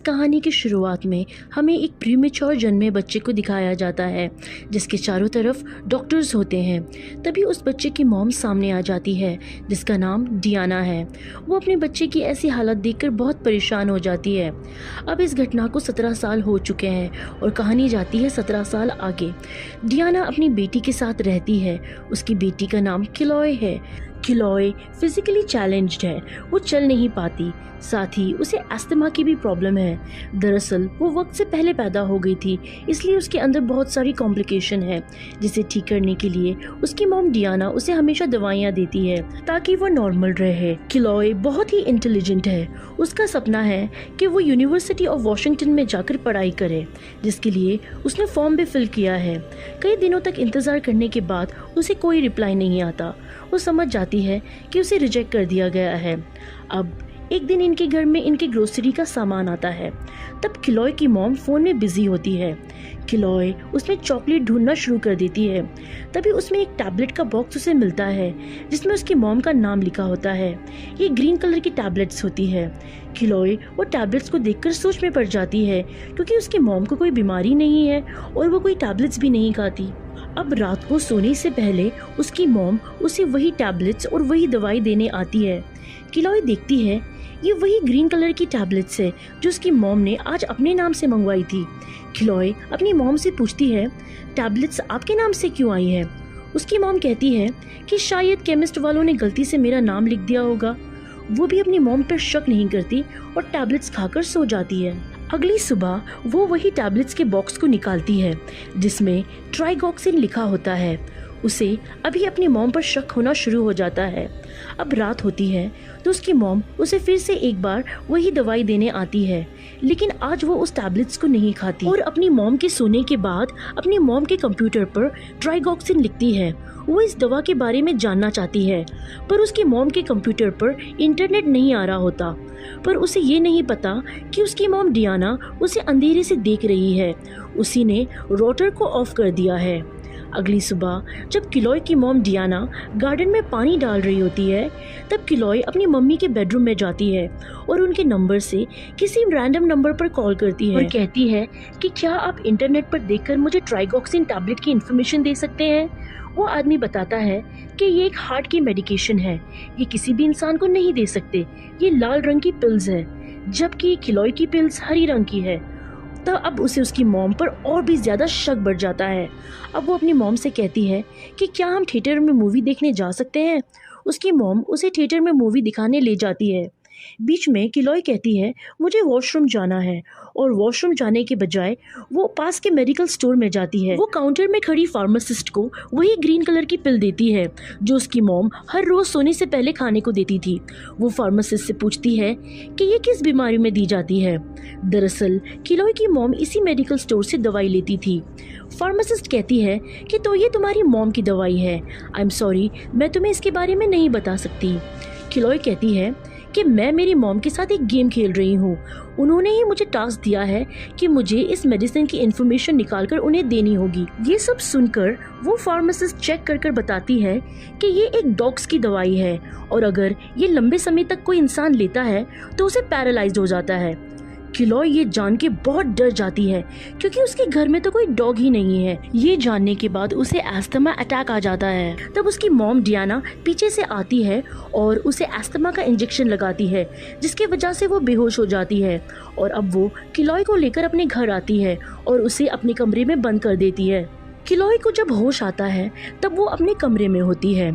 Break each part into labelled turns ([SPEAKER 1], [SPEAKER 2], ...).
[SPEAKER 1] कहानी की शुरुआत में हमें एक प्रीमेच्योर जन्मे बच्चे को दिखाया जाता है जिसके चारों तरफ डॉक्टर्स होते हैं। तभी उस बच्चे की मॉम सामने आ जाती है जिसका नाम डियाना है। वो अपने बच्चे की ऐसी हालत देखकर बहुत परेशान हो जाती है। अब इस घटना को 17 साल हो चुके हैं और कहानी जाती है 17 साल आगे। डियाना अपनी बेटी के साथ रहती है। उसकी बेटी का नाम किलॉय है। किलॉय फिजिकली चैलेंज्ड है, वो चल नहीं पाती, साथ ही उसे अस्थमा की भी प्रॉब्लम है। दरअसल वो वक्त से पहले पैदा हो गई थी, इसलिए उसके अंदर बहुत सारी कॉम्प्लिकेशन है जिसे ठीक करने के लिए उसकी मॉम डियाना उसे हमेशा दवाइयाँ देती है ताकि वो नॉर्मल रहे। किलॉय बहुत ही इंटेलिजेंट है। उसका सपना है कि वो यूनिवर्सिटी ऑफ वॉशिंगटन में जाकर पढ़ाई करे, जिसके लिए उसने फॉर्म भी फिल किया है। कई दिनों तक इंतजार करने के बाद उसे कोई रिप्लाई नहीं आता। वो समझ जाती है कि उसे रिजेक्ट कर दिया गया है। अब एक दिन इनके घर में इनके ग्रोसरी का सामान आता है। तब किलॉय की मॉम फोन में बिजी होती है। किलॉय उसमें चॉकलेट ढूंढना शुरू कर देती है। तभी उसमें एक टैबलेट का बॉक्स उसे मिलता है जिसमें उसकी मॉम का नाम लिखा होता है। ये ग्रीन कलर की टैबलेट्स होती है। किलॉय वो टैबलेट्स को देखकर सोच में पड़ जाती है क्योंकि उसकी मॉम को कोई बीमारी नहीं है और वो कोई टैबलेट्स भी नहीं खाती। अब रात को सोने से पहले उसकी मॉम उसे वही टैबलेट्स और वही दवाई देने आती है। किलॉय देखती है ये वही ग्रीन कलर की टैबलेट्स है जो उसकी मॉम ने आज अपने नाम से मंगवाई थी। किलॉय अपनी मॉम से पूछती है टैबलेट्स आपके नाम से क्यों आई है। उसकी मॉम कहती है कि शायद केमिस्ट वालों ने गलती से मेरा नाम लिख दिया होगा। वो भी अपनी मॉम पर शक नहीं करती और टैबलेट्स खाकर सो जाती है। अगली सुबह वो वही टैबलेट्स के बॉक्स को निकालती है जिसमें ट्राइगॉक्सिन लिखा होता है। उसे अभी अपनी मॉम पर शक होना शुरू हो जाता है। अब रात होती है तो उसकी मॉम उसे फिर से एक बार वही दवाई देने आती है, लेकिन आज वो उस टैबलेट्स को नहीं खाती और अपनी मॉम के सोने के बाद अपनी मॉम के कंप्यूटर पर ट्राइगॉक्सिन लिखती है। वो इस दवा के बारे में जानना चाहती है पर उसकी मॉम के कंप्यूटर पर इंटरनेट नहीं आ रहा होता। पर उसे ये नहीं पता कि उसकी मॉम डियाना उसे अंधेरे से देख रही है। उसी ने रोटर को ऑफ कर दिया है। अगली सुबह जब किलॉय की मॉम डियाना गार्डन में पानी डाल रही होती है तब किलॉय अपनी मम्मी के बेडरूम में जाती है और उनके नंबर से किसी रैंडम नंबर पर कॉल करती है और कहती है कि क्या आप इंटरनेट पर देखकर मुझे ट्राइगॉक्सिन टैबलेट की इन्फॉर्मेशन दे सकते हैं। वो आदमी बताता है कि ये एक हार्ट की मेडिकेशन है, ये किसी भी इंसान को नहीं दे सकते। ये लाल रंग की पिल्स है जबकि किलॉय की पिल्स हरी रंग की है। तो अब उसे उसकी मॉम पर और भी ज्यादा शक बढ़ जाता है। अब वो अपनी मॉम से कहती है कि क्या हम थिएटर में मूवी देखने जा सकते हैं। उसकी मॉम उसे थिएटर में मूवी दिखाने ले जाती है। बीच में किलॉय कहती है मुझे वॉशरूम जाना है और वॉशरूम जाने के बजाय वो पास के मेडिकल स्टोर में जाती है। वो काउंटर में खड़ी फार्मासिस्ट को वही ग्रीन कलर की पिल देती है जो उसकी मॉम हर रोज सोने से पहले खाने को देती थी। वो फार्मासिस्ट से पूछती है कि ये किस बीमारी में दी जाती है। दरअसल किलॉय की मॉम इसी मेडिकल स्टोर से दवाई लेती थी। फार्मासिस्ट कहती है कि तो ये तुम्हारी मॉम की दवाई है, आई एम सॉरी मैं तुम्हें इसके बारे में नहीं बता सकती। किलॉय कहती है कि मैं मेरी मॉम के साथ एक गेम खेल रही हूँ। उन्होंने ही मुझे टास्क दिया है कि मुझे इस मेडिसिन की इन्फॉर्मेशन निकालकर उन्हें देनी होगी। ये सब सुनकर वो फार्मासिस्ट चेक कर बताती है कि ये एक डॉग्स की दवाई है और अगर ये लंबे समय तक कोई इंसान लेता है तो उसे पैरालाइज्ड हो जाता है। किलॉय ये जान के बहुत डर जाती है क्योंकि उसके घर में तो कोई डॉग ही नहीं है। ये जानने के बाद उसे अस्थमा अटैक आ जाता है। तब उसकी मॉम डियाना पीछे से आती है और उसे अस्थमा का इंजेक्शन लगाती है जिसकी वजह से वो बेहोश हो जाती है। और अब वो किलॉय को लेकर अपने घर आती है और उसे अपने कमरे में बंद कर देती है। किलॉय को जब होश आता है तब वो अपने कमरे में होती है।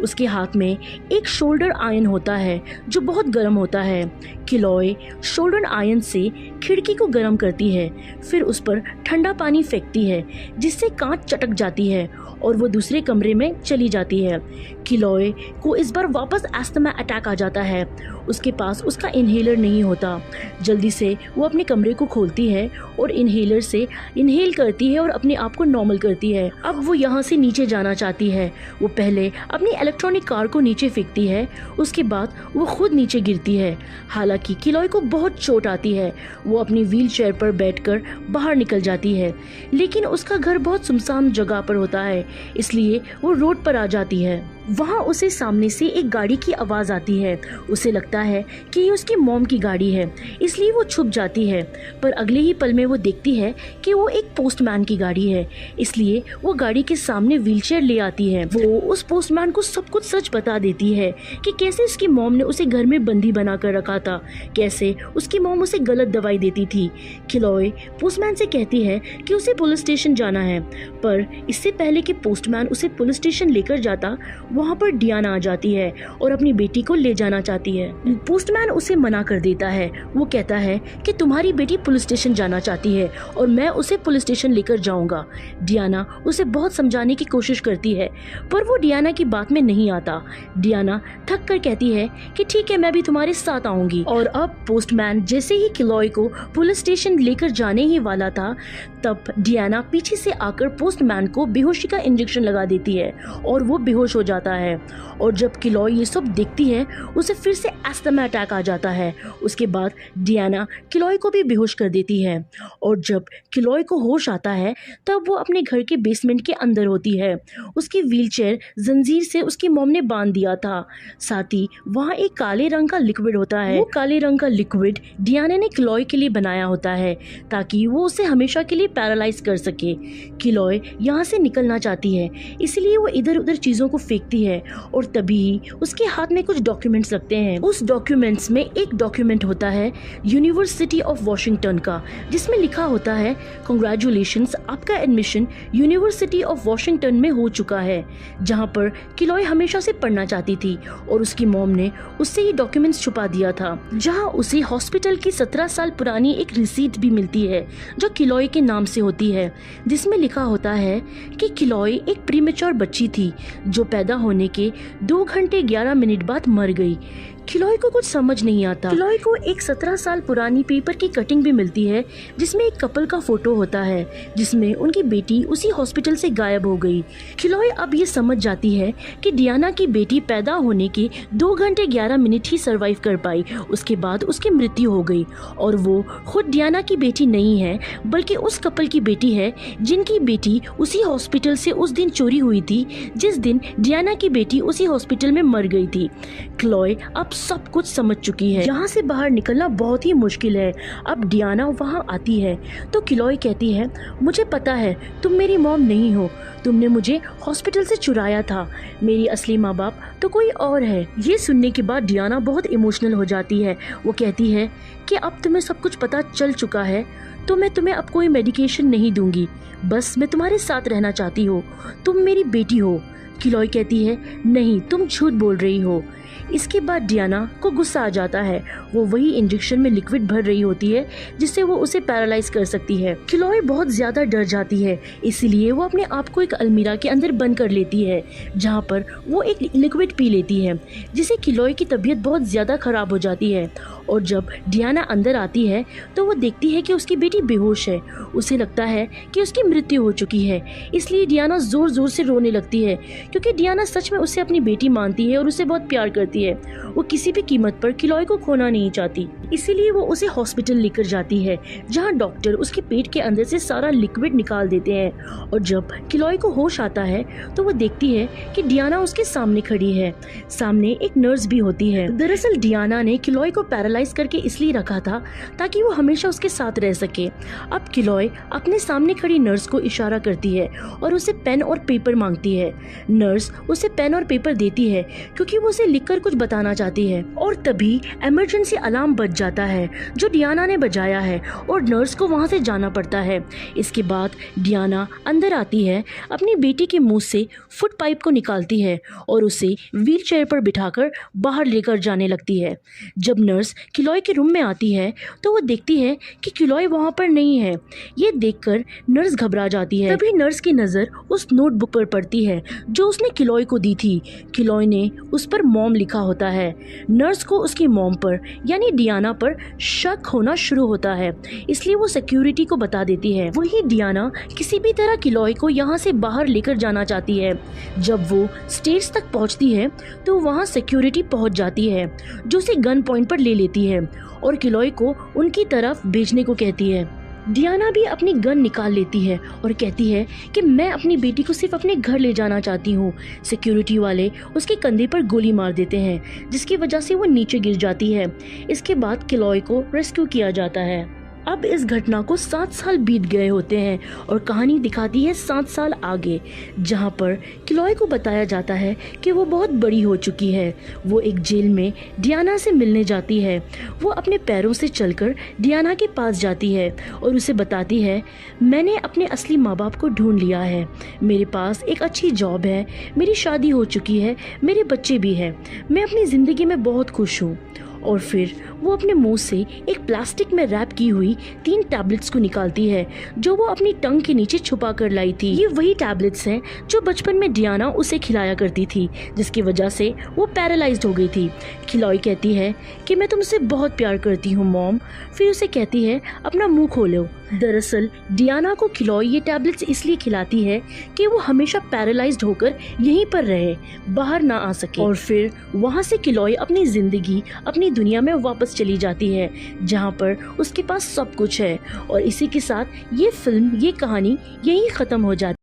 [SPEAKER 1] उसके हाथ में एक शोल्डर आयरन होता है जो बहुत गर्म होता है। किलॉय शोल्डर आयरन से खिड़की को गर्म करती है, फिर उस पर ठंडा पानी फेंकती है जिससे कांच चटक जाती है और वो दूसरे कमरे में चली जाती है। किलॉय को इस बार वापस अस्थमा अटैक आ जाता है। उसके पास उसका इनहेलर नहीं होता। जल्दी से वो अपने कमरे को खोलती है और इनहेलर से इनहेल करती है और अपने आप को नॉर्मल करती है। अब वो यहाँ से नीचे जाना चाहती है। वो पहले अपनी इलेक्ट्रॉनिक कार को नीचे फेंकती है, उसके बाद वो खुद नीचे गिरती है। हालांकि किलॉय को बहुत चोट आती है। वो अपनी व्हील चेयर पर बैठकर बाहर निकल जाती है, लेकिन उसका घर बहुत सुनसान जगह पर होता है, इसलिए वो रोड पर आ जाती है। वहाँ उसे सामने से एक गाड़ी की आवाज आती है। उसे लगता है कि ये उसकी मॉम की गाड़ी है, इसलिए वो छुप जाती है। पर अगले ही पल में वो देखती है कि वो एक पोस्टमैन की गाड़ी है, इसलिए वो गाड़ी के सामने व्हीलचेयर ले आती है। वो उस पोस्टमैन को सब कुछ सच बता देती है कि कैसे उसकी मॉम ने उसे घर में बंदी बना कर रखा था, कैसे उसकी मॉम उसे गलत दवाई देती थी। क्लोए पोस्टमैन से कहती है कि उसे पुलिस स्टेशन जाना है, पर इससे पहले कि पोस्टमैन उसे पुलिस स्टेशन लेकर जाता, वहाँ पर डियाना आ जाती है और अपनी बेटी को ले जाना चाहती है। पोस्टमैन उसे मना कर देता है। वो कहता है कि तुम्हारी बेटी पुलिस स्टेशन जाना चाहती है और मैं उसे पुलिस स्टेशन लेकर जाऊंगा। डियाना उसे बहुत समझाने की कोशिश करती है, पर वो डियाना की बात में नहीं आता। डियाना थक कर कहती है कि ठीक है, मैं भी तुम्हारे साथ आऊंगी। और अब पोस्टमैन जैसे ही क्लोए को पुलिस स्टेशन लेकर जाने ही वाला था, तब डियाना पीछे से आकर पोस्टमैन को बेहोशी का इंजेक्शन लगा देती है और वो बेहोश हो जाता है। और जब क्लोए ये सब देखती है, उसे फिर से अस्थमा अटैक आ जाता है। उसके बाद डियाना क्लोए को भी बेहोश कर देती है और जब क्लोए को होश आता है, तब वो अपने घर के बेसमेंट के अंदर होती है। उसकी व्हीलचेयर जंजीर से उसकी मॉम ने बांध दिया था। साथ ही वहाँ एक काले रंग का लिक्विड होता है। वो काले रंग का लिक्विड डियाना ने क्लोए के लिए बनाया होता है ताकि वो उसे हमेशा के लिए पैरालाइज कर सके। क्लोए यहाँ से निकलना चाहती है, इसलिए वो इधर उधर चीजों को फेंकती है और तभी उसके हाथ में कुछ डॉक्यूमेंट्स लगते हैं। उस डॉक्यूमेंट्स में एक डॉक्यूमेंट होता है यूनिवर्सिटी ऑफ वॉशिंगटन का, जिसमें लिखा होता है कांग्रेचुलेशंस, आपका एडमिशन यूनिवर्सिटी ऑफ वॉशिंगटन में हो चुका है, जहाँ पर क्लोए हमेशा से पढ़ना चाहती थी। और उसकी मॉम ने उससे ये डॉक्यूमेंट्स छुपा दिया था, जहाँ उसे हॉस्पिटल की 17 साल पुरानी एक रिसीट भी मिलती है जो क्लोए के नाम से होती है, जिसमें लिखा होता है कि क्लोए एक प्रीमेच्योर बच्ची थी जो पैदा होने के 2 घंटे 11 मिनट बाद मर गई। क्लोए को कुछ समझ नहीं आता। क्लोए को एक 17 साल पुरानी पेपर की कटिंग भी मिलती है, जिसमें एक कपल का फोटो होता है, जिसमें उनकी बेटी उसी हॉस्पिटल से गायब हो गई। क्लोए अब ये समझ जाती है कि डियाना की बेटी पैदा होने के 2 घंटे 11 मिनट ही सरवाइव कर पाई, उसके बाद उसकी मृत्यु हो गई। और वो खुद डियाना की बेटी नहीं है, बल्कि उस कपल की बेटी है जिनकी बेटी उसी हॉस्पिटल से उस दिन चोरी हुई थी, जिस दिन डियाना की बेटी उसी हॉस्पिटल में मर गई थी। क्लोए अब सब कुछ समझ चुकी है। यहाँ से बाहर निकलना बहुत ही मुश्किल है। अब डियाना वहाँ आती है तो क्लोए कहती है, मुझे पता है तुम मेरी मॉम नहीं हो, तुमने मुझे हॉस्पिटल से चुराया था, मेरी असली माँ बाप तो कोई और है। ये सुनने के बाद डियाना बहुत इमोशनल हो जाती है। वो कहती है कि अब तुम्हें सब कुछ पता चल चुका है, तो मैं तुम्हें अब कोई मेडिकेशन नहीं दूंगी, बस मैं तुम्हारे साथ रहना चाहती हूँ, तुम मेरी बेटी हो। क्लोए कहती है, नहीं, तुम झूठ बोल रही हो। इसके बाद डियाना को गुस्सा आ जाता है। वो वही इंजेक्शन में लिक्विड भर रही होती है जिससे वो उसे पैरालाइज कर सकती है। क्लोए बहुत ज्यादा डर जाती है, इसीलिए वो अपने आप को एक अलमीरा के अंदर बंद कर लेती है, जहाँ पर वो एक लिक्विड पी लेती है, जिससे क्लोए की तबीयत बहुत ज्यादा खराब हो जाती है। और जब डियाना अंदर आती है तो वो देखती है कि उसकी बेटी बेहोश है। उसे लगता है कि उसकी मृत्यु हो चुकी है, इसलिए डियाना जोर जोर से रोने लगती है, क्योंकि डियाना सच में उसे अपनी बेटी मानती है और उसे बहुत प्यार करती है। वो किसी भी कीमत पर क्लोए को खोना नहीं चाहती, इसीलिए वो उसे हॉस्पिटल लेकर जाती है, जहाँ डॉक्टर उसके पेट के अंदर से सारा लिक्विड निकाल देते हैं। और जब क्लोए को होश आता है तो वो देखती है कि डियाना उसके सामने खड़ी है। सामने एक नर्स भी होती है। दरअसल डियाना ने क्लोए को पैरालाइज करके इसलिए रखा था ताकि वो हमेशा उसके साथ रह सके। अब क्लोए अपने सामने खड़ी नर्स को इशारा करती है और उसे पेन और पेपर मांगती है। नर्स उसे पेन और पेपर देती है क्योंकि वो उसे लिखकर कुछ बताना चाहती है। और तभी इमरजेंसी अलार्म बज जाता है जो डियाना ने बजाया है और नर्स को वहां से जाना पड़ता है। इसके बाद डियाना अंदर आती है, अपनी बेटी के मुंह से फुट पाइप को निकालती है और उसे व्हील चेयर पर बिठाकर बाहर लेकर जाने लगती है। जब नर्स क्लोए के रूम में आती है तो वो देखती है कि क्लोए वहाँ पर नहीं है। ये देखकर नर्स घबरा जाती है। तभी नर्स की नज़र उस नोटबुक पर पड़ती है जो उसने क्लोए को दी थी। क्लोए ने उस पर मॉम लिखा होता है। नर्स को उसकी मॉम पर यानी डियाना पर शक होना शुरू होता है, इसलिए वो सिक्योरिटी को बता देती है। वही डियाना किसी भी तरह क्लोए को यहाँ से बाहर लेकर जाना चाहती है। जब वो स्टेज तक पहुँचती है तो वहाँ सिक्योरिटी पहुँच जाती है, जो उसे गन पॉइंट पर ले लेती है और क्लोए को उनकी तरफ भेजने को कहती है। डियाना भी अपनी गन निकाल लेती है और कहती है कि मैं अपनी बेटी को सिर्फ अपने घर ले जाना चाहती हूँ। सिक्योरिटी वाले उसके कंधे पर गोली मार देते हैं, जिसकी वजह से वो नीचे गिर जाती है। इसके बाद किलॉय को रेस्क्यू किया जाता है। अब इस घटना को 7 साल बीत गए होते हैं और कहानी दिखाती है 7 साल आगे, जहां पर किलॉय को बताया जाता है कि वो बहुत बड़ी हो चुकी है। वो एक जेल में डियाना से मिलने जाती है। वो अपने पैरों से चलकर डियाना के पास जाती है और उसे बताती है, मैंने अपने असली माँ बाप को ढूंढ लिया है। मेरे पास एक अच्छी जॉब है, मेरी शादी हो चुकी है, मेरे बच्चे भी हैं। मैं अपनी ज़िंदगी में बहुत खुश हूँ। और फिर वो अपने मुंह से एक प्लास्टिक में रैप की हुई 3 टैबलेट्स को निकालती है, जो वो अपनी टंग के नीचे छुपा कर लाई थी। ये वही टैबलेट्स हैं जो बचपन में डियाना उसे खिलाया करती थी, जिसकी वजह से वो पैरालाइज्ड हो गई थी। किलॉय कहती है कि मैं तुमसे बहुत प्यार करती हूँ मॉम। फिर उसे कहती है अपना मुंह खोलो। दरअसल डियाना को किलॉय ये टैबलेट्स इसलिए खिलाती है कि वो हमेशा पैरालाइज्ड होकर यहीं पर रहे, बाहर ना आ सके। और फिर वहाँ से किलॉय अपनी जिंदगी, अपनी दुनिया में वापस चली जाती है, जहाँ पर उसके पास सब कुछ है। और इसी के साथ ये फिल्म, ये कहानी यहीं ख़त्म हो जाती है।